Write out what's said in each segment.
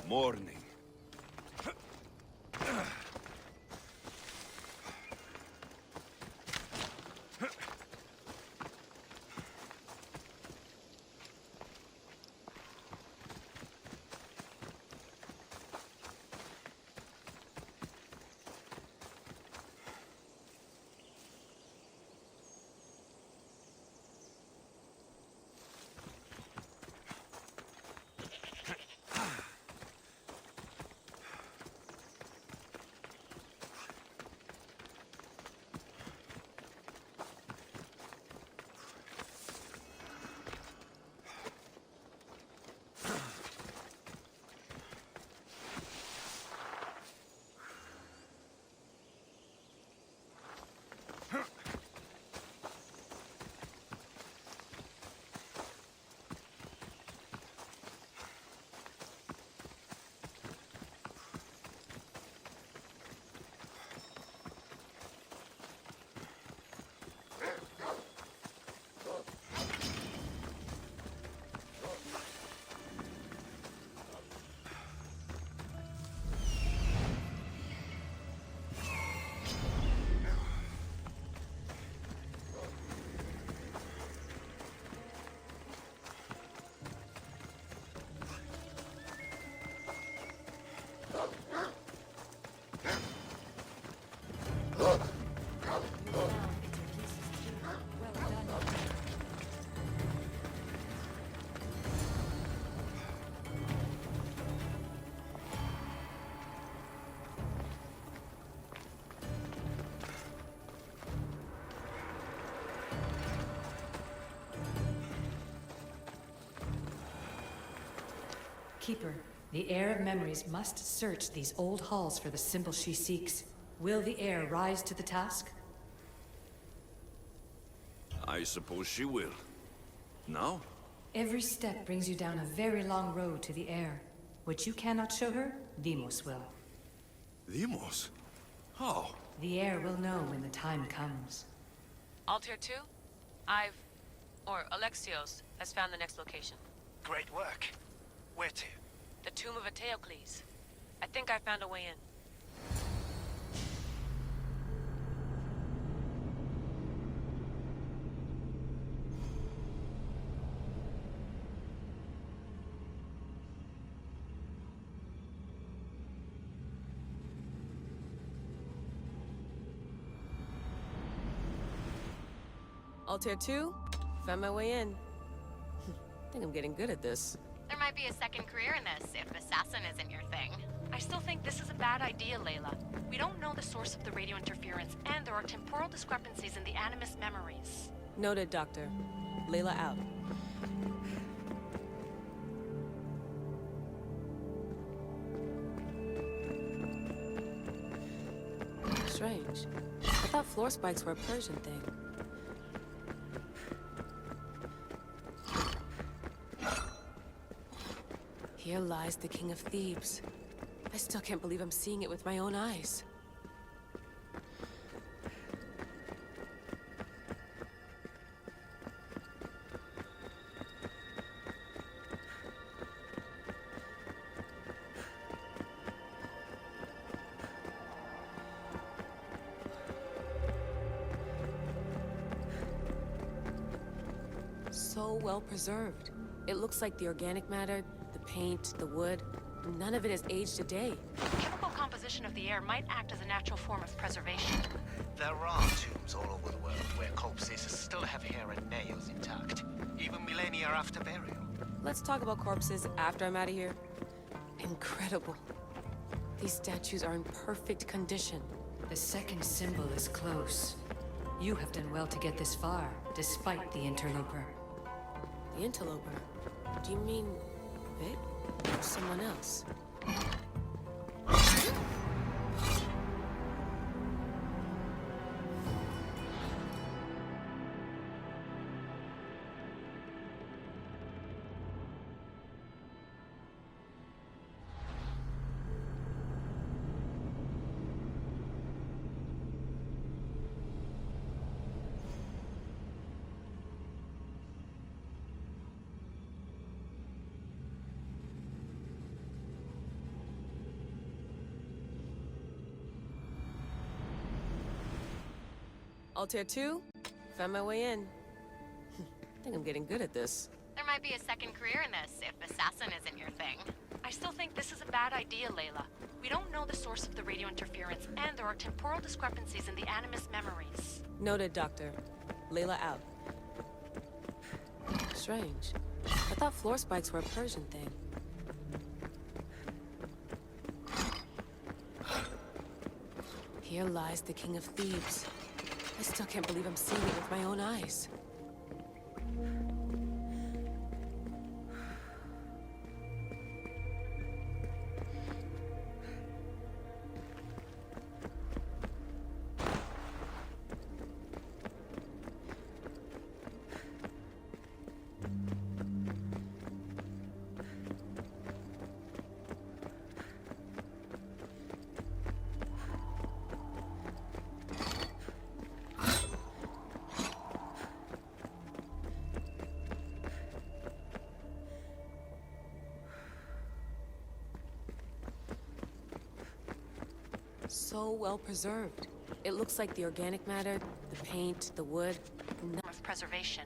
Morning. Keeper, the heir of memories must search these old halls for the symbol she seeks. Will the heir rise to the task? I suppose she will. Now? Every step brings you down a very long road to the heir. What you cannot show her, Demos will. Demos? How? The heir will know when the time comes. Altair 2? Alexios has found the next location. Great work. Where to? The tomb of Eteocles. I think I found a way in. Altair 2? Found my way in. I think I'm getting good at this. There might be a second career in this, if assassin isn't your thing. I still think this is a bad idea, Layla. We don't know the source of the radio interference, and there are temporal discrepancies in the Animus memories. Noted, Doctor. Layla out. Strange. I thought floor spikes were a Persian thing. Here lies the King of Thebes. I still can't believe I'm seeing it with my own eyes. So well preserved. It looks like the organic matter, the paint, the wood, none of it has aged a day. The chemical composition of the air might act as a natural form of preservation. There are tombs all over the world where corpses still have hair and nails intact, even millennia after burial. Let's talk about corpses after I'm out of here. Incredible. These statues are in perfect condition. The second symbol is close. You have done well to get this far, despite the interloper. The interloper? Do you mean Vic? Or someone else? Altair 2? Found my way in. I think I'm getting good at this. There might be a second career in this if assassin isn't your thing. I still think this is a bad idea, Layla. We don't know the source of the radio interference, and there are temporal discrepancies in the Animus memories. Noted, Doctor. Layla out. Strange. I thought floor spikes were a Persian thing. Here lies the King of Thebes. I still can't believe I'm seeing it with my own eyes. So well preserved. It looks like the organic matter, the paint, the wood, Of preservation.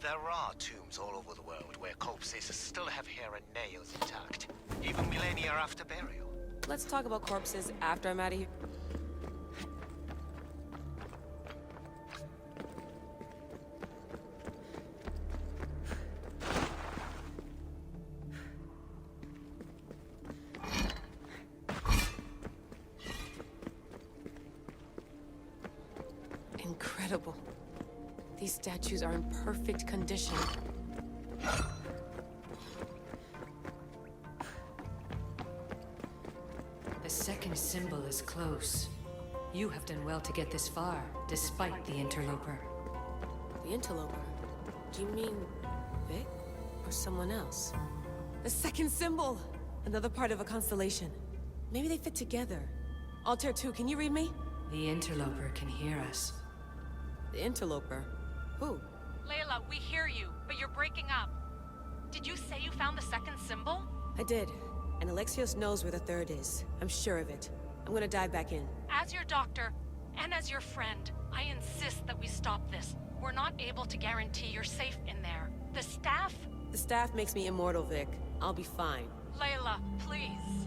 There are tombs all over the world where corpses still have hair and nails intact, even millennia after burial. Let's talk about corpses after I'm out of here. Incredible. These statues are in perfect condition. The second symbol is close. You have done well to get this far, despite the interloper. The interloper? Do you mean Vic? Or someone else? The second symbol! Another part of a constellation. Maybe they fit together. Altair 2, can you read me? The interloper can hear us. The interloper? Who? Layla, we hear you, but you're breaking up. Did you say you found the second symbol? I did. And Alexios knows where the third is. I'm sure of it. I'm gonna dive back in. As your doctor, and as your friend, I insist that we stop this. We're not able to guarantee you're safe in there. The staff? The staff makes me immortal, Vic. I'll be fine. Layla, please.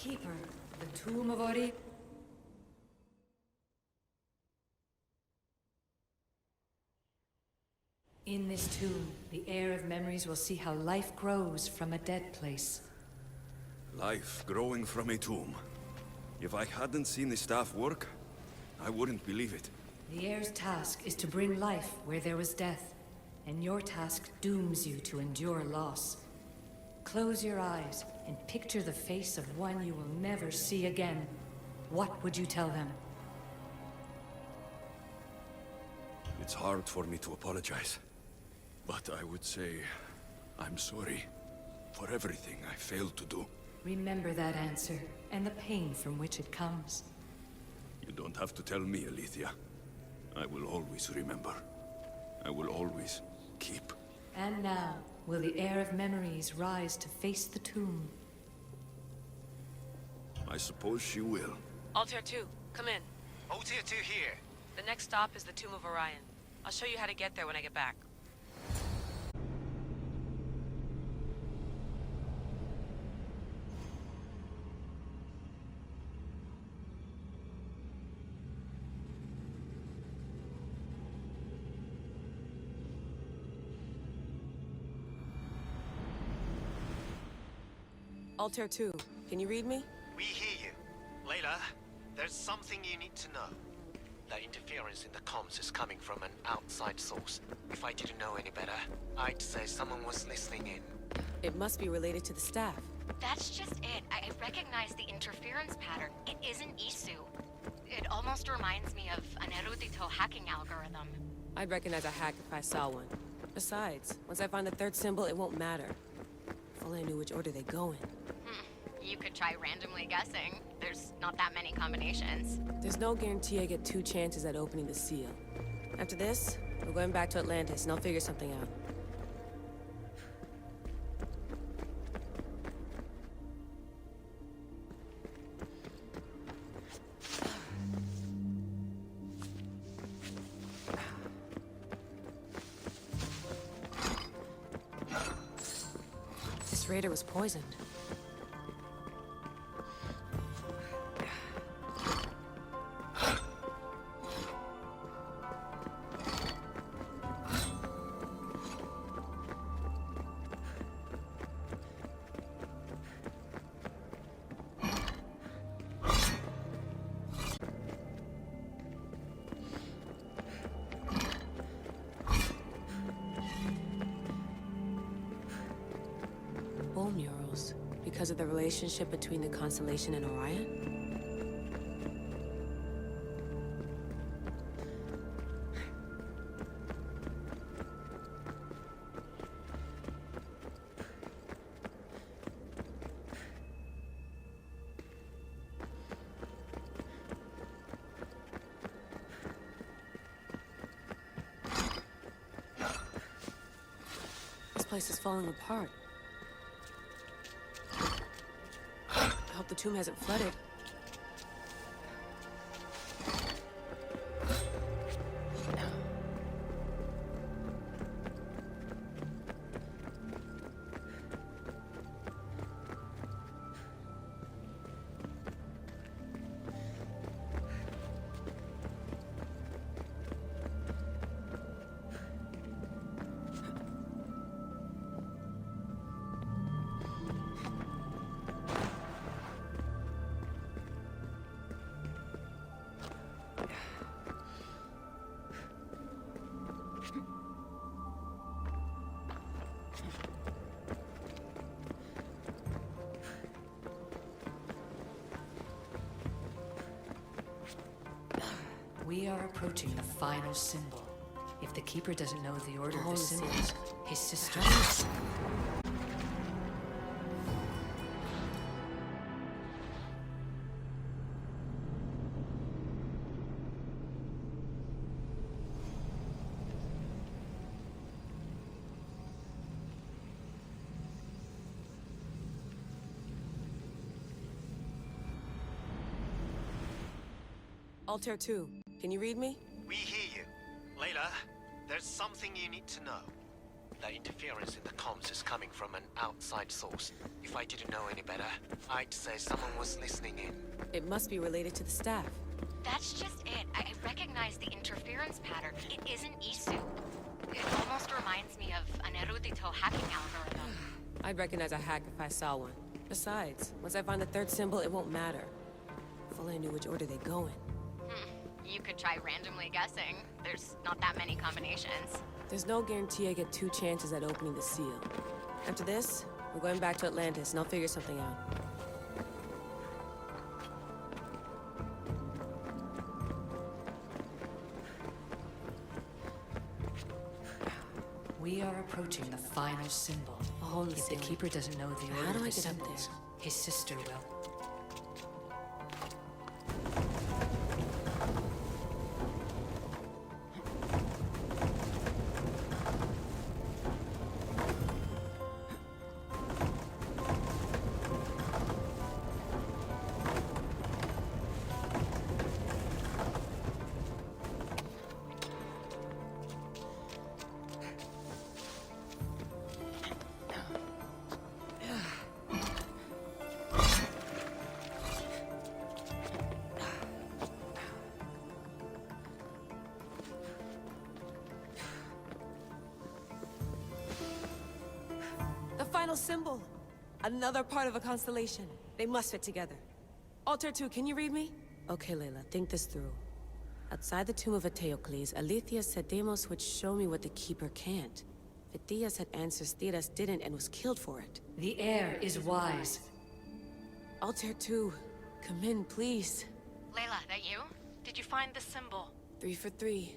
Keeper, the tomb of Odyssey. In this tomb, the heir of memories will see how life grows from a dead place. Life growing from a tomb. If I hadn't seen the staff work, I wouldn't believe it. The heir's task is to bring life where there was death, and your task dooms you to endure loss. Close your eyes and picture the face of one you will never see again. What would you tell them? It's hard for me to apologize. But I would say, I'm sorry for everything I failed to do. Remember that answer, and the pain from which it comes. You don't have to tell me, Alethea. I will always remember. I will always keep. And now, will the heir of memories rise to face the tomb? I suppose she will. Altair 2, come in. Altair 2 here. The next stop is the Tomb of Orion. I'll show you how to get there when I get back. Altair 2, can you read me? We hear you. Layla, there's something you need to know. The interference in the comms is coming from an outside source. If I didn't know any better, I'd say someone was listening in. It must be related to the staff. That's just it. I recognize the interference pattern. It isn't Isu. It almost reminds me of an erudito hacking algorithm. I'd recognize a hack if I saw one. Besides, once I find the third symbol, it won't matter. If only I knew which order they go in. You could try randomly guessing. There's not that many combinations. There's no guarantee I get 2 chances at opening the seal. After this, we're going back to Atlantis, and I'll figure something out. This raider was poisoned. Bone murals, because of the relationship between the constellation and Orion? This place is falling apart. I hope the tomb hasn't flooded. We are approaching the final symbol. If the Keeper doesn't know the order of the Odyssey. symbols, his sister... Altair 2, can you read me? We hear you. Layla, there's something you need to know. The interference in the comms is coming from an outside source. If I didn't know any better, I'd say someone was listening in. It must be related to the staff. That's just it. I recognize the interference pattern. It isn't Isu. It almost reminds me of an erudito hacking algorithm. I'd recognize a hack if I saw one. Besides, once I find the third symbol, it won't matter. If only I knew which order they go in. You could try randomly guessing. There's not that many combinations. There's no guarantee I get 2 chances at opening the seal. After this, we're going back to Atlantis, and I'll figure something out. We are approaching the final symbol. A hole in the If the ceiling. Keeper doesn't know the How order do of I the get up symbols, his sister will. The final symbol! Another part of a constellation. They must fit together. Altair 2, can you read me? Okay, Layla, think this through. Outside the tomb of Eteocles, Alethea said Deimos would show me what the Keeper can't. Phidias had answers Theras didn't and was killed for it. The air is wise. Altair 2, come in, please. Layla, that you? Did you find the symbol? 3 for 3.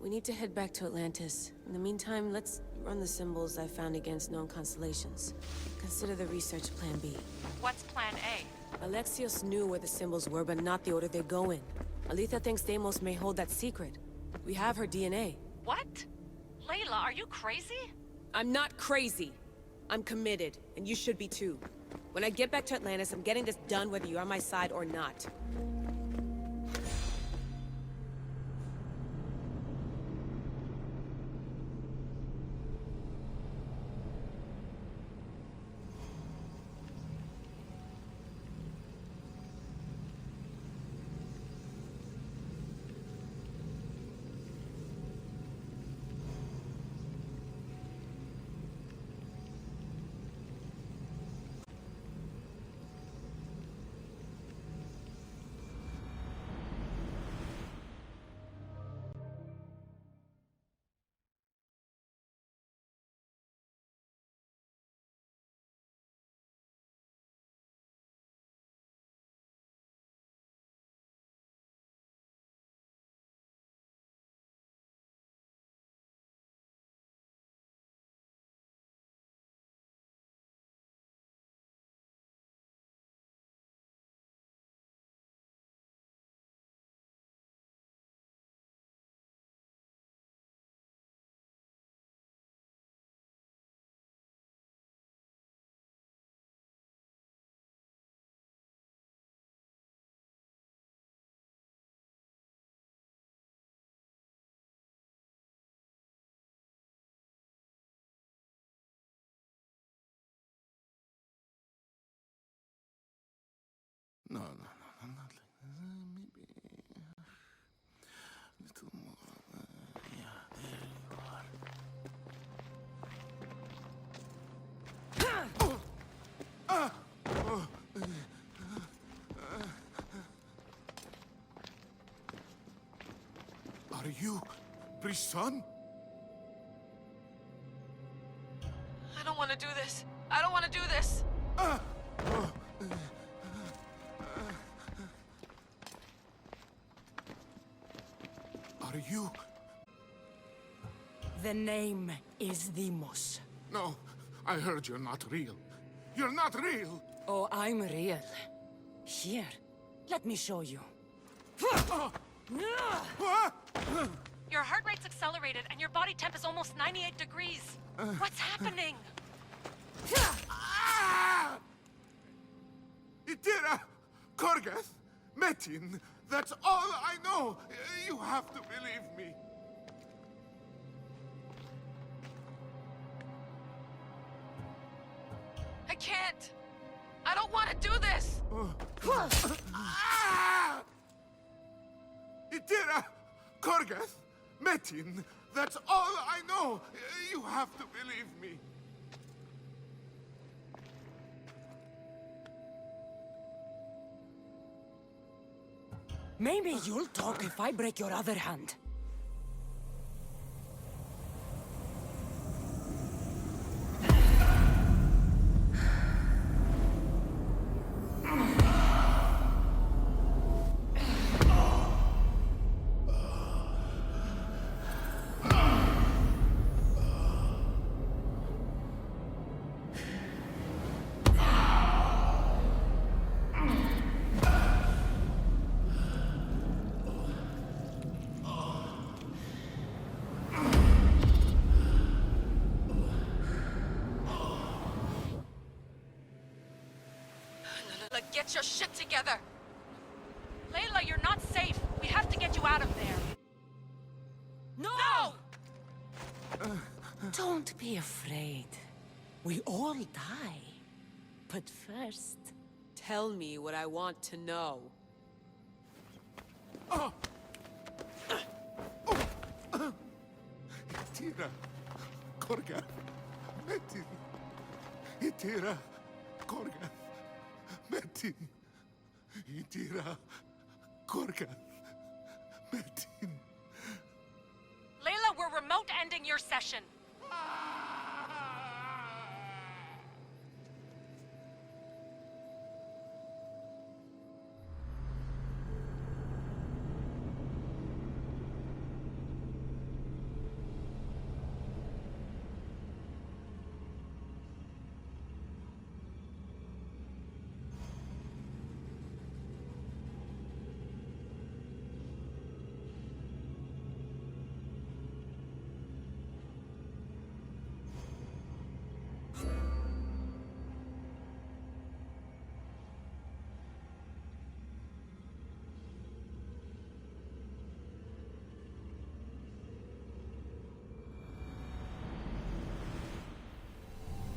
We need to head back to Atlantis. In the meantime, let's run the symbols I found against known constellations. Consider the research plan B. What's plan A? Alexios knew where the symbols were, but not the order they go in. Alethea thinks Deimos may hold that secret. We have her DNA. What? Layla, are you crazy? I'm not crazy. I'm committed, and you should be too. When I get back to Atlantis, I'm getting this done whether you're on my side or not. No, not like maybe a little more. Yeah, there you are. Are you priest's son? I don't want to do this. I don't want to do this. Are you? The name is Deimos. No, I heard you're not real. You're not real! Oh, I'm real. Here, let me show you. What? Your heart rate's accelerated and your body temp is almost 98 degrees. What's happening? Itira! Korgath! Metin! That's all I know! You have to believe me. can't! I don't want to do this! Itira! Korgath! Metin! That's all I know! You have to believe me. Maybe you'll talk if I break your other hand. Get your shit together! Layla, you're not safe. We have to get you out of there. No! Don't be afraid. We all die. But first... Tell me what I want to know. Itira! Korgath! Metin! Itira! Korgath! Metin! Itira! Korgath! Metin! Layla, we're remote ending your session.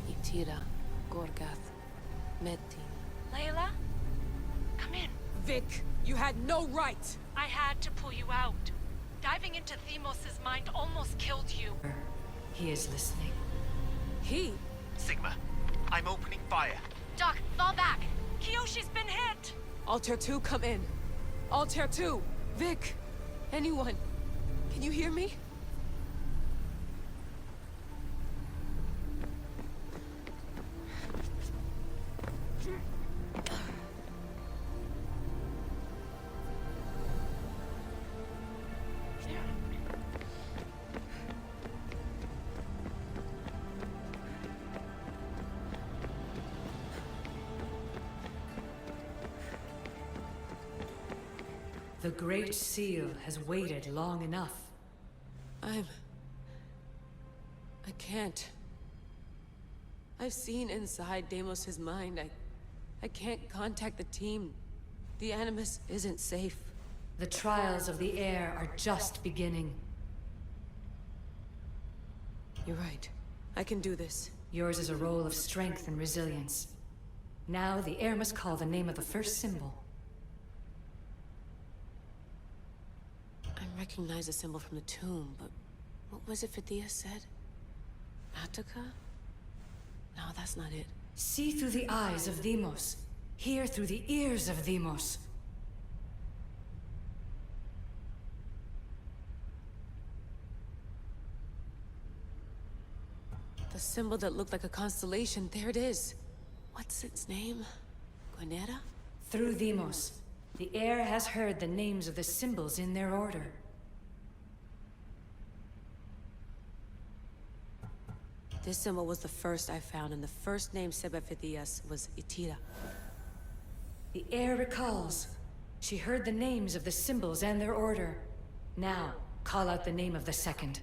Itira, Gorgath, Metin. Layla? Come in. Vic, you had no right! I had to pull you out. Diving into Themos' mind almost killed you. He is listening. He? Sigma, I'm opening fire. Doc, fall back. Kiyoshi's been hit! Altair 2, come in. Altair 2! Vic! Anyone! Can you hear me? The Great Seal has waited long enough. I can't. I've seen inside Deimos' mind. I can't contact the team. The Animus isn't safe. The trials of the air are just beginning. You're right. I can do this. Yours is a role of strength and resilience. Now the air must call the name of the first symbol. I recognize the symbol from the tomb, but what was it Phithia said? Attica? No, that's not it. See through the eyes of Deimos. Hear through the ears of Deimos. The symbol that looked like a constellation, there it is. What's its name? Gwenera? Through Deimos, the air has heard the names of the symbols in their order. This symbol was the first I found, and the first name said by Phithias was Itira. The air recalls. She heard the names of the symbols and their order. Now, call out the name of the second.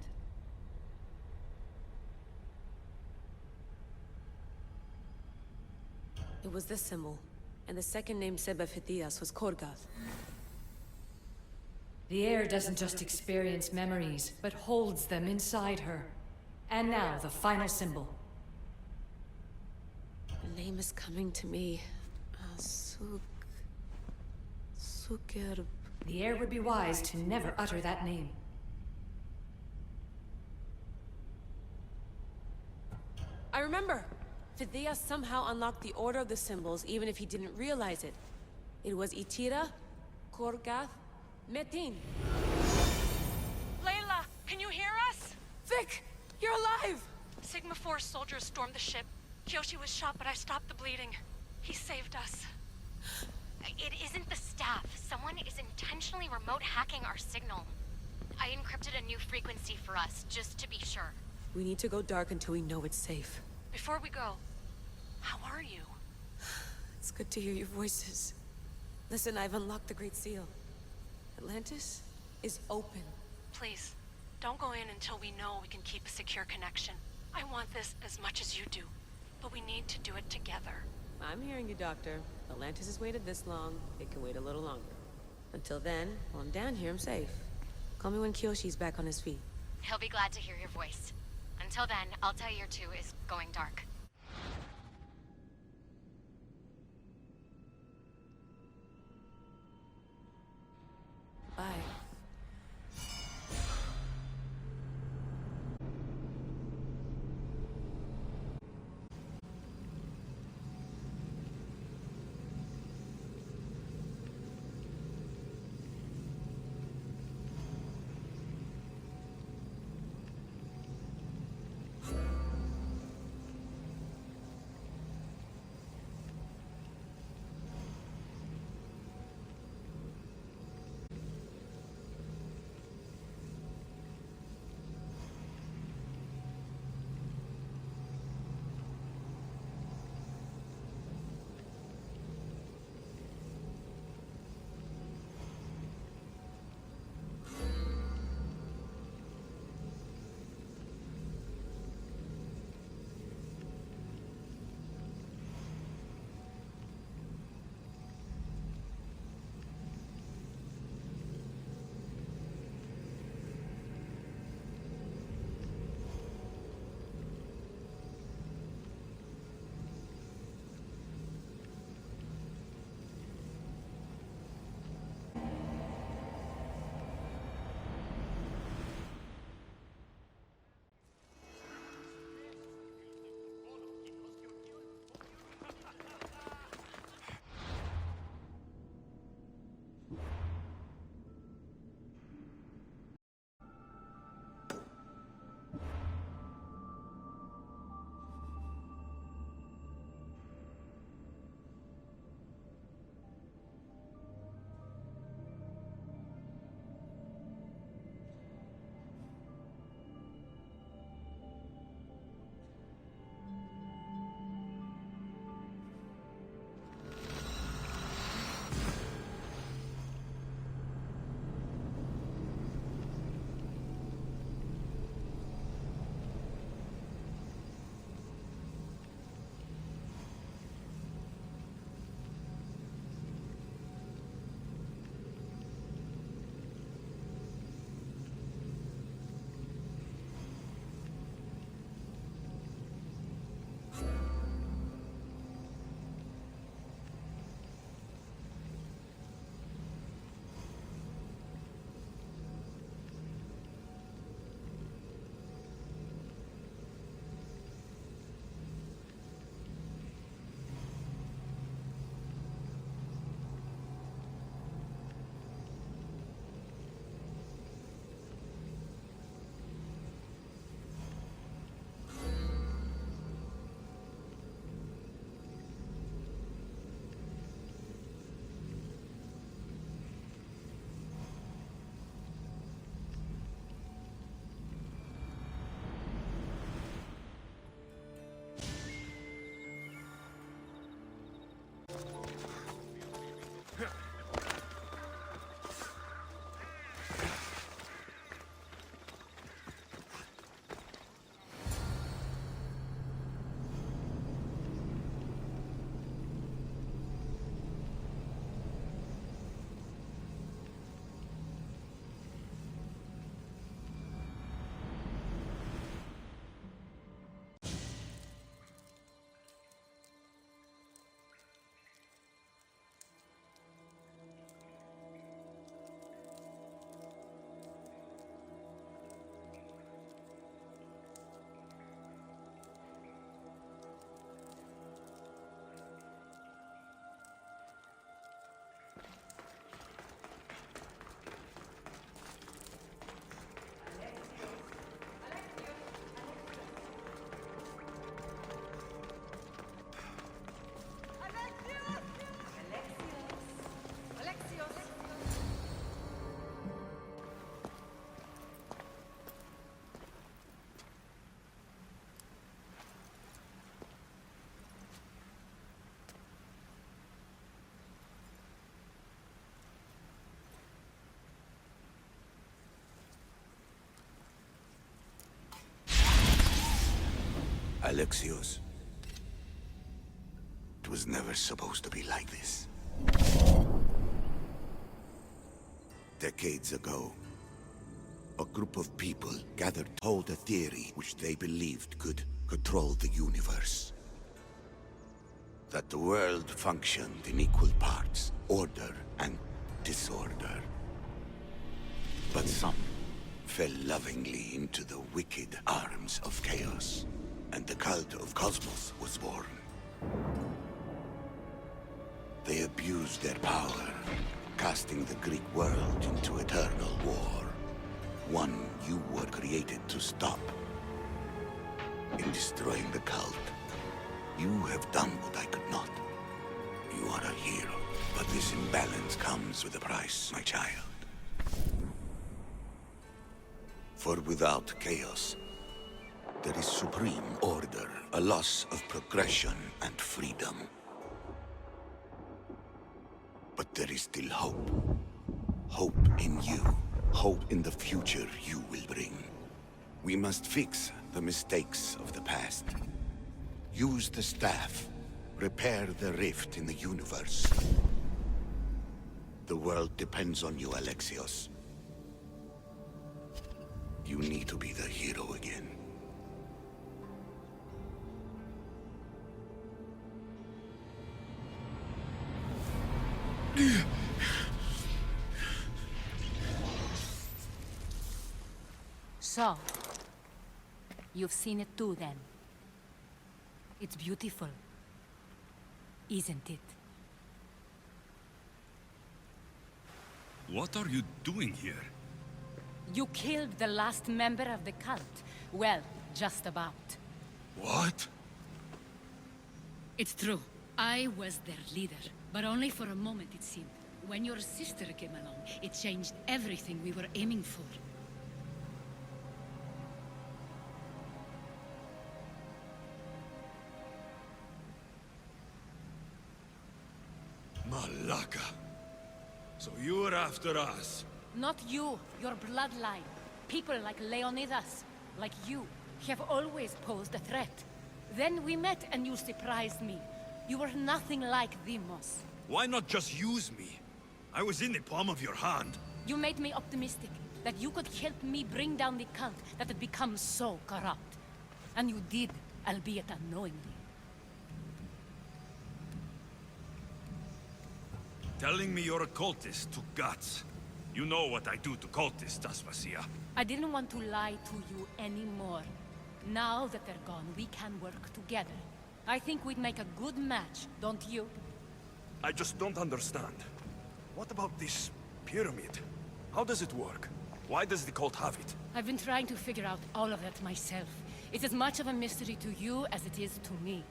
It was this symbol, and the second name said by Phithias was Korgath. The air doesn't just experience memories, but holds them inside her. And now, the final symbol. The name is coming to me. Suker... The heir would be wise to never utter that name. I remember! Fidea somehow unlocked the Order of the Symbols, even if he didn't realize it. It was Itira, Korgath, Metin. Layla, can you hear us? Vic! You're alive! Sigma 4 soldiers stormed the ship. Kyoshi was shot, but I stopped the bleeding. He saved us. It isn't the staff. Someone is intentionally remote hacking our signal. I encrypted a new frequency for us, just to be sure. We need to go dark until we know it's safe. Before we go, how are you? It's good to hear your voices. Listen, I've unlocked the Great Seal. Atlantis is open. Please, don't go in until we know we can keep a secure connection. I want this as much as you do, but we need to do it together. I'm hearing you, Doctor. Atlantis has waited this long. It can wait a little longer. Until then, while I'm down here, I'm safe. Call me when Kyoshi's back on his feet. He'll be glad to hear your voice. Until then, Altair 2 is going dark. Bye. Alexios. It was never supposed to be like this. Decades ago, a group of people gathered told a theory which they believed could control the universe. That the world functioned in equal parts, order and disorder. But some fell lovingly into the wicked arms of chaos, and the cult of Cosmos was born. They abused their power, casting the Greek world into eternal war. One you were created to stop. In destroying the cult, you have done what I could not. You are a hero, but this imbalance comes with a price, my child. For without chaos, there is supreme order, a loss of progression and freedom. But there is still hope. Hope in you. Hope in the future you will bring. We must fix the mistakes of the past. Use the staff. Repair the rift in the universe. The world depends on you, Alexios. You need to be the hero again. So, you've seen it too, then. It's beautiful, isn't it? What are you doing here? You killed the last member of the cult. Well, just about. What? It's true. I was their leader, but only for a moment, it seemed. When your sister came along, it changed everything we were aiming for. Malaka. So you were after us? Not you, your bloodline. People like Leonidas, like you, have always posed a threat. Then we met and you surprised me. You were nothing like Deimos. Why not just use me? I was in the palm of your hand. You made me optimistic that you could help me bring down the cult that had become so corrupt. And you did, albeit unknowingly. Telling me you're a cultist took guts. You know what I do to cultists, Aspasia. I didn't want to lie to you anymore. Now that they're gone, we can work together. I think we'd make a good match, don't you? I just don't understand. What about this pyramid? How does it work? Why does the cult have it? I've been trying to figure out all of that myself. It's as much of a mystery to you as it is to me.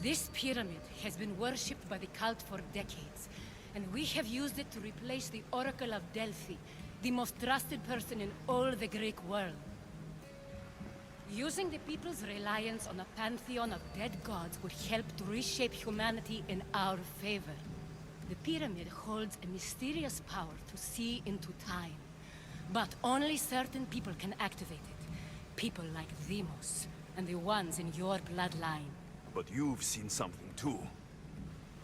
This pyramid has been worshipped by the cult for decades, and we have used it to replace the Oracle of Delphi, the most trusted person in all the Greek world. Using the people's reliance on a pantheon of dead gods would help to reshape humanity in our favor. The pyramid holds a mysterious power to see into time, but only certain people can activate it. People like Deimos, and the ones in your bloodline. But you've seen something too.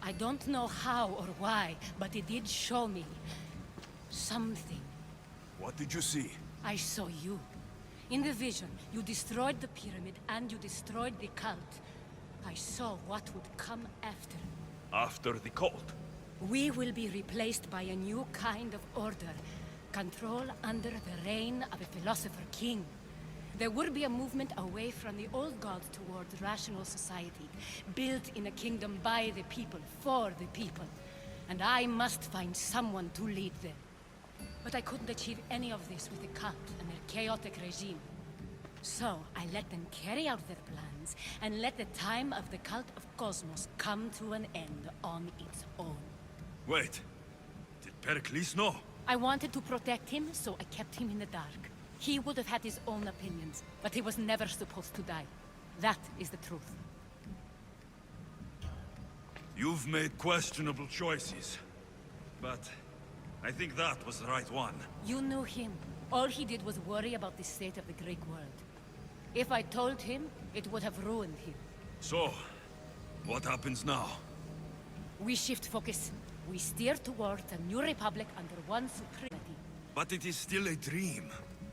I don't know how or why, but it did show me something. What did you see? I saw you. In the vision, you destroyed the pyramid and you destroyed the cult. I saw what would come after. After the cult? We will be replaced by a new kind of order. Control under the reign of a philosopher king. There would be a movement away from the old gods towards rational society, built in a kingdom by the people, for the people. And I must find someone to lead them. But I couldn't achieve any of this with the cult and their chaotic regime. So I let them carry out their plans, and let the time of the cult of Cosmos come to an end on its own. Wait, did Pericles know? I wanted to protect him, so I kept him in the dark. He would have had his own opinions, but he was never supposed to die. That is the truth. You've made questionable choices, but I think that was the right one. You knew him. All he did was worry about the state of the Greek world. If I told him, it would have ruined him. So, what happens now? We shift focus. We steer towards a new republic under one supremacy. But it is still a dream.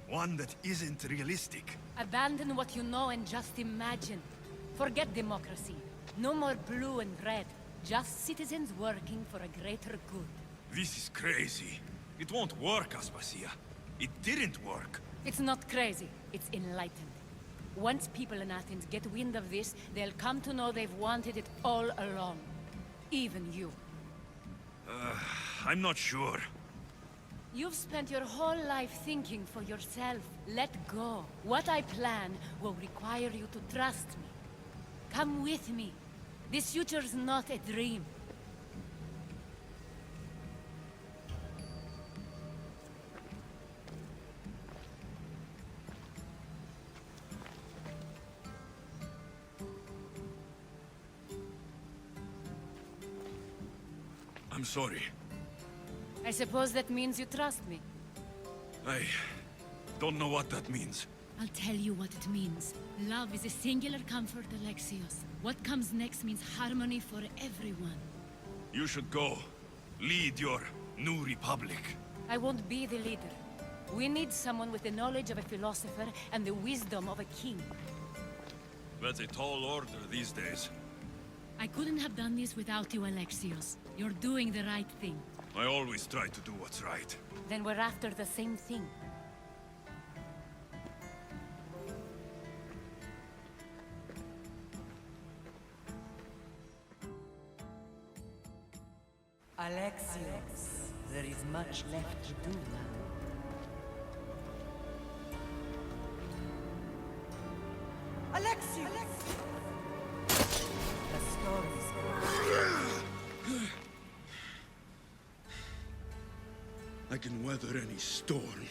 One that isn't realistic. Abandon what you know and just imagine. Forget democracy. No more blue and red. Just citizens working for a greater good. This is crazy. It won't work, Aspasia. It didn't work. It's not crazy. It's enlightened. Once people in Athens get wind of this, they'll come to know they've wanted it all along. Even you. I'm not sure. You've spent your whole life thinking for yourself. Let go. What I plan will require you to trust me. Come with me. This future's not a dream. I'm sorry. I suppose that means you trust me. I don't know what that means. I'll tell you what it means. Love is a singular comfort, Alexios. What comes next means harmony for everyone. You should go. Lead your new republic. I won't be the leader. We need someone with the knowledge of a philosopher and the wisdom of a king. That's a tall order these days. I couldn't have done this without you, Alexios. You're doing the right thing. I always try to do what's right. Then we're after the same thing. Alexios, there is much left to do now. Alexios! The storm is I can weather any storm.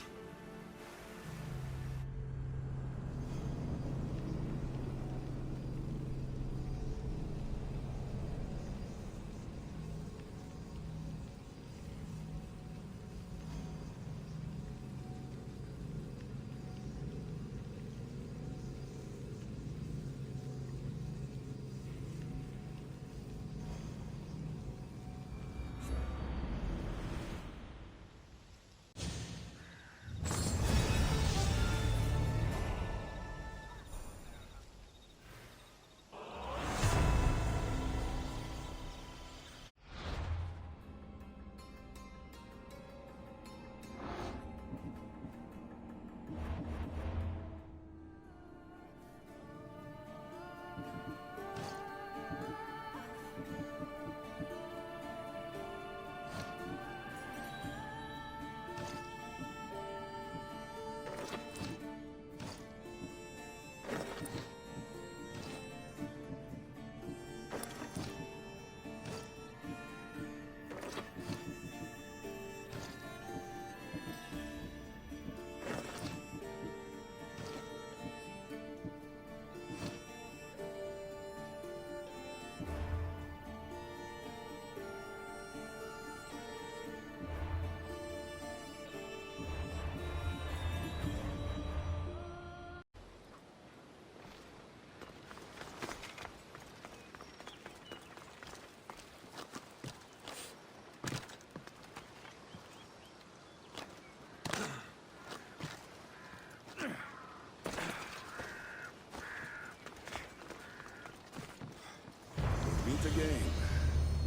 Meet again,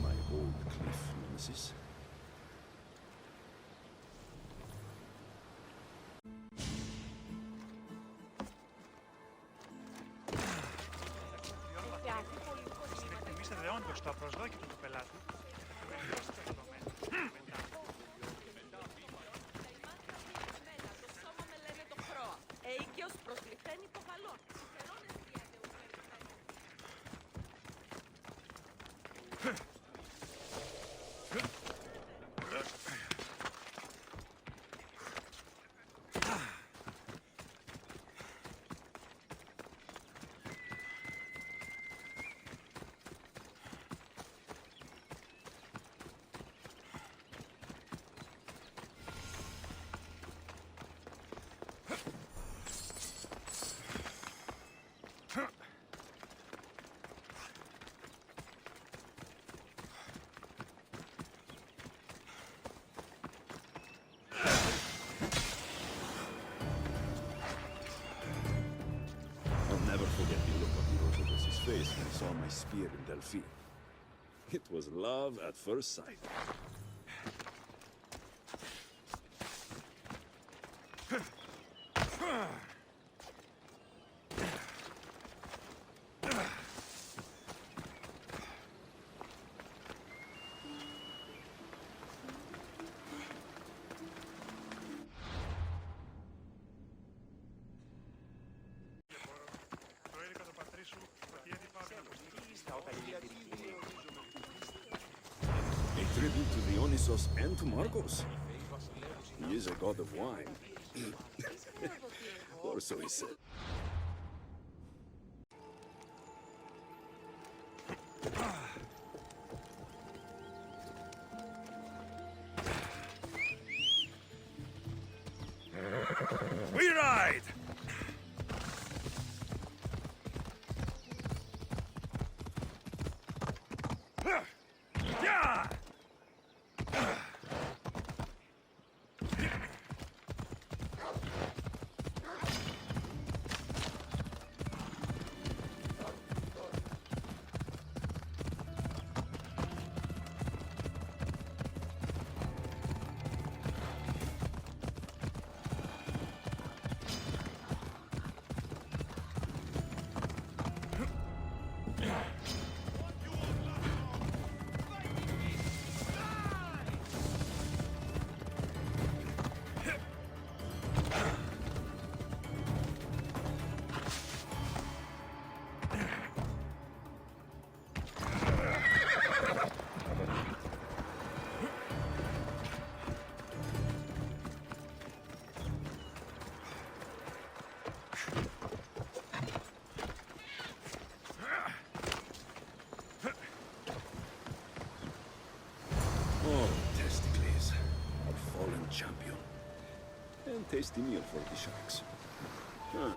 my old cliff nemesis. στο προσδόκητο του πελάτη. forget the look on Orthodox's face when he saw my spear in Delphi. It was love at first sight. A tribute to Dionysos and to Marcos. He is a god of wine. Or so he said. We ride! Yeah! Oh, Testicles, our fallen champion. And tasty meal for the sharks. Huh.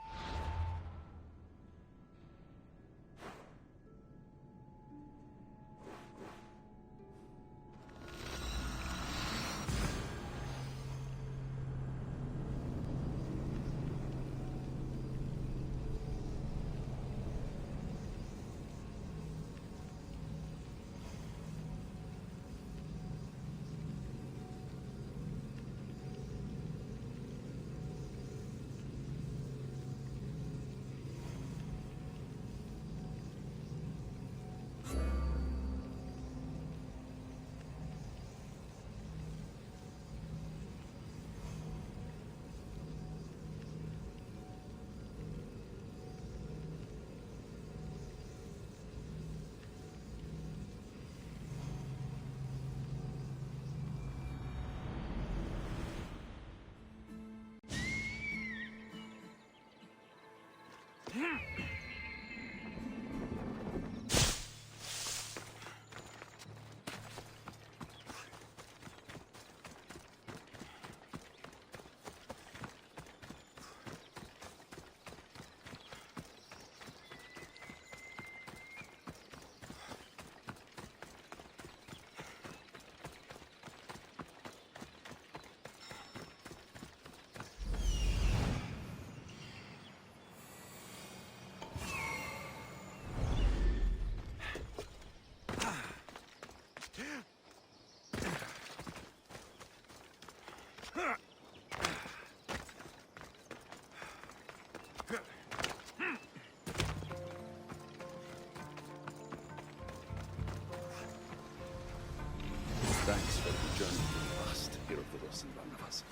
Thanks for the journey to the past, Herodotus and Barnabas.